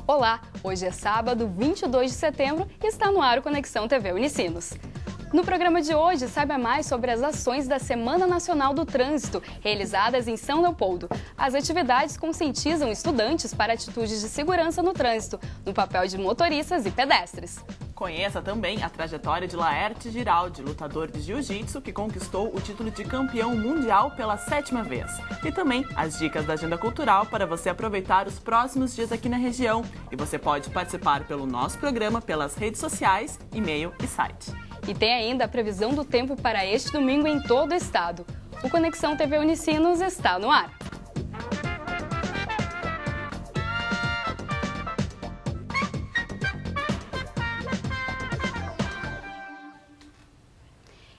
Olá, hoje é sábado, 22 de setembro e está no ar o Conexão TV Unicinos. No programa de hoje, saiba mais sobre as ações da Semana Nacional do Trânsito, realizadas em São Leopoldo. As atividades conscientizam estudantes para atitudes de segurança no trânsito, no papel de motoristas e pedestres. Conheça também a trajetória de Laerte Giraldi, lutador de jiu-jitsu que conquistou o título de campeão mundial pela 7ª vez. E também as dicas da agenda cultural para você aproveitar os próximos dias aqui na região. E você pode participar pelo nosso programa, pelas redes sociais, e-mail e site. E tem ainda a previsão do tempo para este domingo em todo o estado. O Conexão TV Unicinos está no ar.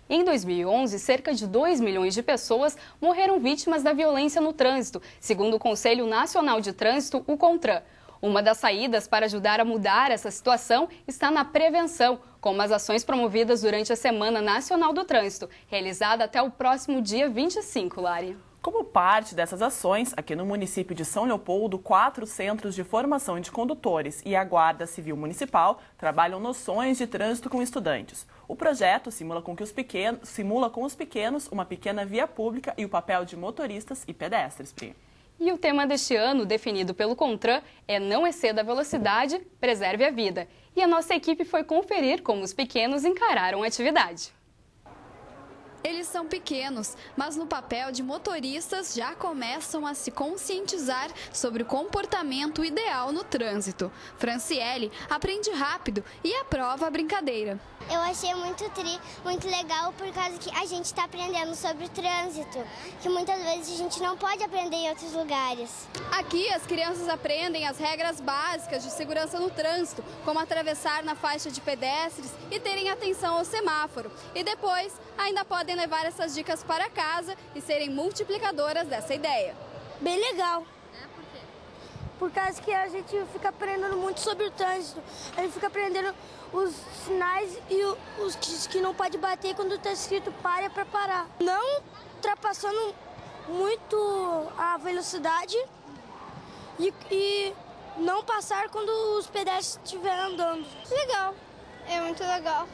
Em 2011, cerca de 2 milhões de pessoas morreram vítimas da violência no trânsito, segundo o Conselho Nacional de Trânsito, o CONTRAN. Uma das saídas para ajudar a mudar essa situação está na prevenção, como as ações promovidas durante a Semana Nacional do Trânsito, realizada até o próximo dia 25, Lari. Como parte dessas ações, aqui no município de São Leopoldo, 4 centros de formação de condutores e a Guarda Civil Municipal trabalham noções de trânsito com estudantes. O projeto simula com os pequenos uma pequena via pública e o papel de motoristas e pedestres, Pri. E o tema deste ano, definido pelo CONTRAN, é Não exceda a velocidade, preserve a vida. E a nossa equipe foi conferir como os pequenos encararam a atividade. Eles são pequenos, mas no papel de motoristas já começam a se conscientizar sobre o comportamento ideal no trânsito. Franciele aprende rápido e aprova a brincadeira. Eu achei muito legal por causa que a gente está aprendendo sobre o trânsito, que muitas vezes a gente não pode aprender em outros lugares. Aqui as crianças aprendem as regras básicas de segurança no trânsito, como atravessar na faixa de pedestres e terem atenção ao semáforo. E depois ainda podem levar essas dicas para casa e serem multiplicadoras dessa ideia. Bem legal. Por quê? Por causa que a gente fica aprendendo muito sobre o trânsito. A gente fica aprendendo os sinais e os que não pode bater quando está escrito pare para parar. Não ultrapassando muito a velocidade e não passar quando os pedestres estiverem andando. Legal, é muito legal.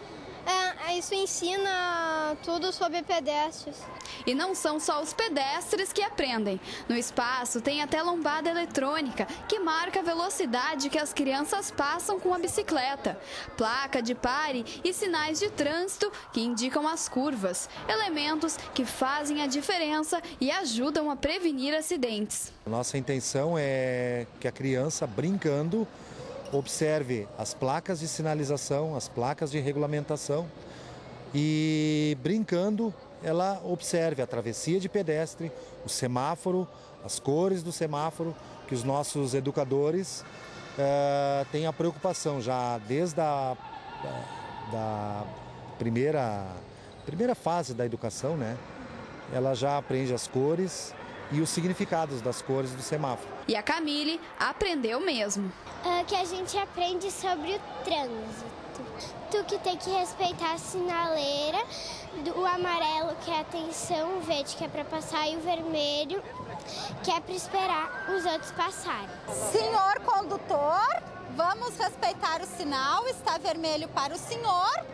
Isso ensina tudo sobre pedestres. E não são só os pedestres que aprendem. No espaço tem até lombada eletrônica, que marca a velocidade que as crianças passam com a bicicleta. Placa de pare e sinais de trânsito que indicam as curvas. Elementos que fazem a diferença e ajudam a prevenir acidentes. Nossa intenção é que a criança, brincando, observe as placas de sinalização, as placas de regulamentação e, brincando, ela observe a travessia de pedestre, o semáforo, as cores do semáforo, que os nossos educadores têm a preocupação já desde a da primeira fase da educação, né? Ela já aprende as cores e os significados das cores do semáforo. E a Camille aprendeu mesmo. Que a gente aprende sobre o trânsito. Tu que tem que respeitar a sinaleira, o amarelo que é atenção, o verde que é para passar e o vermelho que é para esperar os outros passarem. Senhor condutor, vamos respeitar o sinal, está vermelho para o senhor,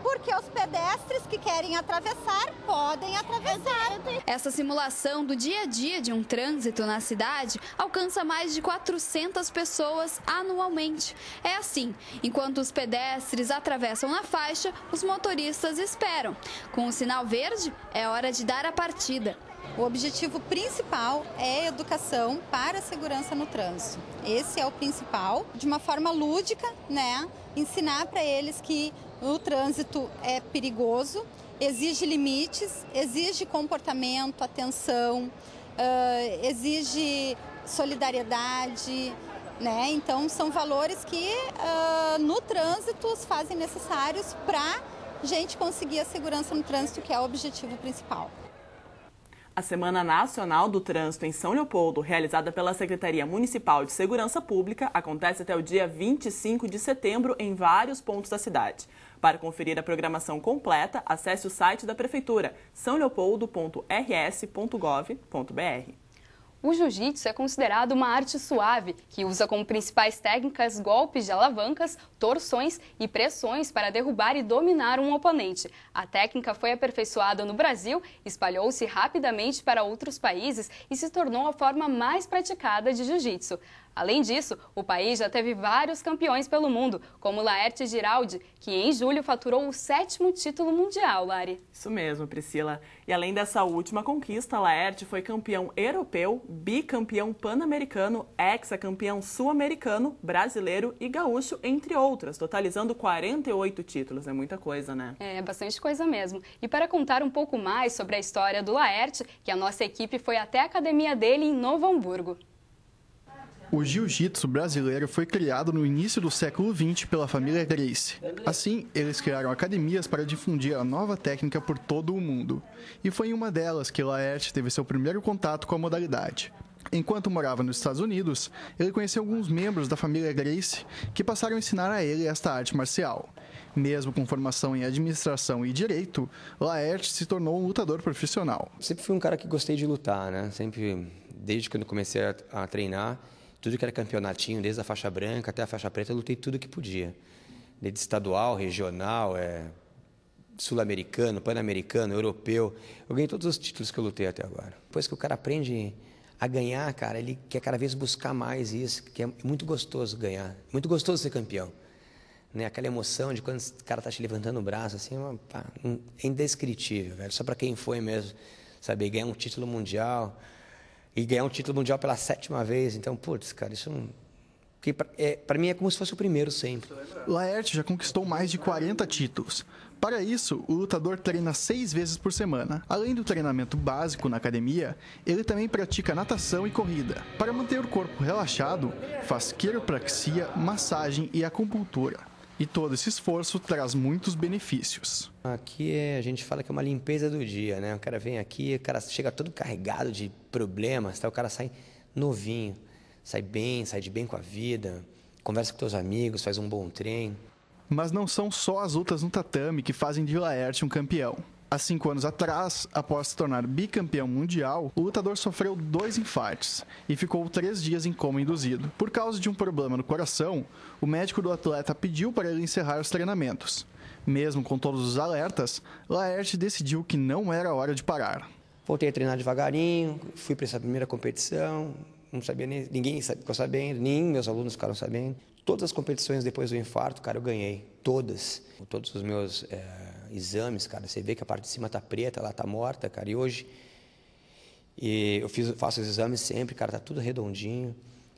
porque os pedestres que querem atravessar podem atravessar. Essa simulação do dia a dia de um trânsito na cidade alcança mais de 400 pessoas anualmente. É assim, enquanto os pedestres atravessam na faixa, os motoristas esperam. Com o sinal verde, é hora de dar a partida. O objetivo principal é a educação para a segurança no trânsito. Esse é o principal, de uma forma lúdica, né? Ensinar para eles que o trânsito é perigoso, exige limites, exige comportamento, atenção, exige solidariedade, né? Então são valores que no trânsito os fazem necessários para a gente conseguir a segurança no trânsito, que é o objetivo principal. A Semana Nacional do Trânsito em São Leopoldo, realizada pela Secretaria Municipal de Segurança Pública, acontece até o dia 25 de setembro em vários pontos da cidade. Para conferir a programação completa, acesse o site da Prefeitura, sãoleopoldo.rs.gov.br. O jiu-jitsu é considerado uma arte suave, que usa como principais técnicas golpes de alavancas, torções e pressões para derrubar e dominar um oponente. A técnica foi aperfeiçoada no Brasil, espalhou-se rapidamente para outros países e se tornou a forma mais praticada de jiu-jitsu. Além disso, o país já teve vários campeões pelo mundo, como Laertes Giraldi, que em julho faturou o 7º título mundial, Lari. Isso mesmo, Priscila. E além dessa última conquista, Laerte foi campeão europeu, bicampeão pan-americano, hexacampeão sul-americano, brasileiro e gaúcho, entre outras, totalizando 48 títulos. É muita coisa, né? É, bastante coisa mesmo. E para contar um pouco mais sobre a história do Laerte, que a nossa equipe foi até a academia dele em Novo Hamburgo. O jiu-jitsu brasileiro foi criado no início do século XX pela família Gracie. Assim, eles criaram academias para difundir a nova técnica por todo o mundo. E foi em uma delas que Laerte teve seu primeiro contato com a modalidade. Enquanto morava nos Estados Unidos, ele conheceu alguns membros da família Gracie que passaram a ensinar a ele esta arte marcial. Mesmo com formação em administração e direito, Laerte se tornou um lutador profissional. Sempre fui um cara que gostei de lutar, né? Sempre, desde quando comecei a treinar, tudo que era campeonatinho, desde a faixa branca até a faixa preta, eu lutei tudo que podia. Desde estadual, regional, sul-americano, pan-americano, europeu. Eu ganhei todos os títulos que eu lutei até agora. Depois que o cara aprende a ganhar, cara, ele quer cada vez buscar mais isso, que é muito gostoso ganhar. Muito gostoso ser campeão. Né? Aquela emoção de quando o cara tá te levantando o braço, assim, é indescritível, velho. Só para quem foi mesmo, saber ganhar um título mundial. E ganhar um título mundial pela 7ª vez. Então, putz, cara, isso não... Para mim é como se fosse o primeiro sempre. Laerte já conquistou mais de 40 títulos. Para isso, o lutador treina 6 vezes por semana. Além do treinamento básico na academia, ele também pratica natação e corrida. Para manter o corpo relaxado, faz quiropraxia, massagem e acupuntura. E todo esse esforço traz muitos benefícios. Aqui a gente fala que é uma limpeza do dia, né? O cara vem aqui, o cara chega todo carregado de problemas, tá? O cara sai novinho, sai de bem com a vida, conversa com seus amigos, faz um bom treino. Mas não são só as lutas no tatame que fazem de Laerte um campeão. Há 5 anos atrás, após se tornar bicampeão mundial, o lutador sofreu 2 infartos e ficou 3 dias em coma induzido. Por causa de um problema no coração, o médico do atleta pediu para ele encerrar os treinamentos. Mesmo com todos os alertas, Laerte decidiu que não era hora de parar. Voltei a treinar devagarinho, fui para essa primeira competição, não sabia ninguém ficou sabendo, nem meus alunos ficaram sabendo. Todas as competições depois do infarto, cara, eu ganhei, todas. Todos os meus exames, cara, você vê que a parte de cima tá preta, ela tá morta, cara, e hoje eu faço os exames sempre, cara, tá tudo redondinho.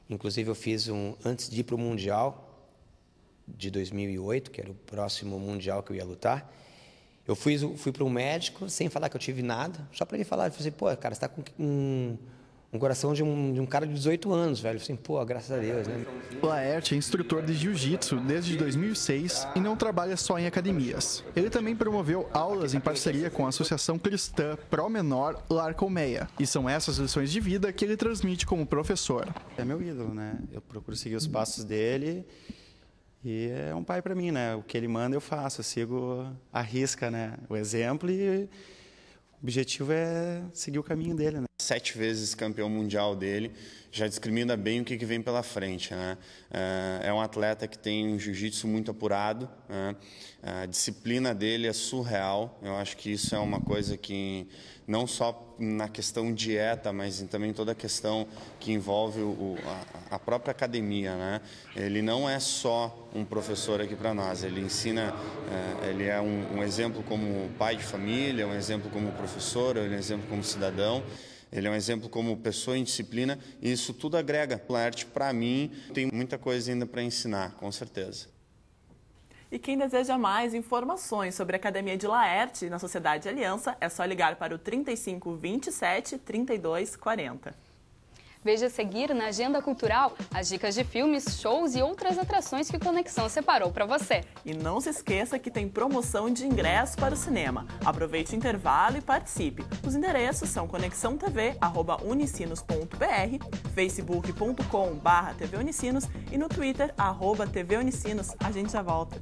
Inclusive eu fiz antes de ir pro Mundial de 2008, que era o próximo Mundial que eu ia lutar, eu fui para um médico sem falar que eu tive nada, só para ele falar, eu falei assim, pô, cara, você tá com um coração de um cara de 18 anos, velho. Assim, pô, graças a Deus, né? Laerte é instrutor de jiu-jitsu desde 2006 e não trabalha só em academias. Ele também promoveu aulas em parceria com a Associação Cristã Pro Menor Lar Colmeia. E são essas lições de vida que ele transmite como professor. É meu ídolo, né? Eu procuro seguir os passos dele e é um pai para mim, né? O que ele manda eu faço, eu sigo à risca, né? O exemplo e o objetivo é seguir o caminho dele, né? 7 vezes campeão mundial dele, já discrimina bem o que vem pela frente, né? É um atleta que tem um jiu-jitsu muito apurado, né? A disciplina dele é surreal. Eu acho que isso é uma coisa que, não só na questão dieta, mas também toda a questão que envolve a própria academia, né? Ele não é só um professor aqui para nós, ele ensina, ele é um exemplo como pai de família, um exemplo como professor, um exemplo como cidadão. Ele é um exemplo como pessoa em disciplina e isso tudo agrega. Laerte, para mim, tem muita coisa ainda para ensinar, com certeza. E quem deseja mais informações sobre a Academia de Laerte na Sociedade Aliança, é só ligar para o 35 27 32 40. Veja a seguir na Agenda Cultural as dicas de filmes, shows e outras atrações que Conexão separou para você. E não se esqueça que tem promoção de ingresso para o cinema. Aproveite o intervalo e participe. Os endereços são conexãotv@unicinos.br, facebook.com/tvunicinos e no Twitter @tvunicinos. A gente já volta.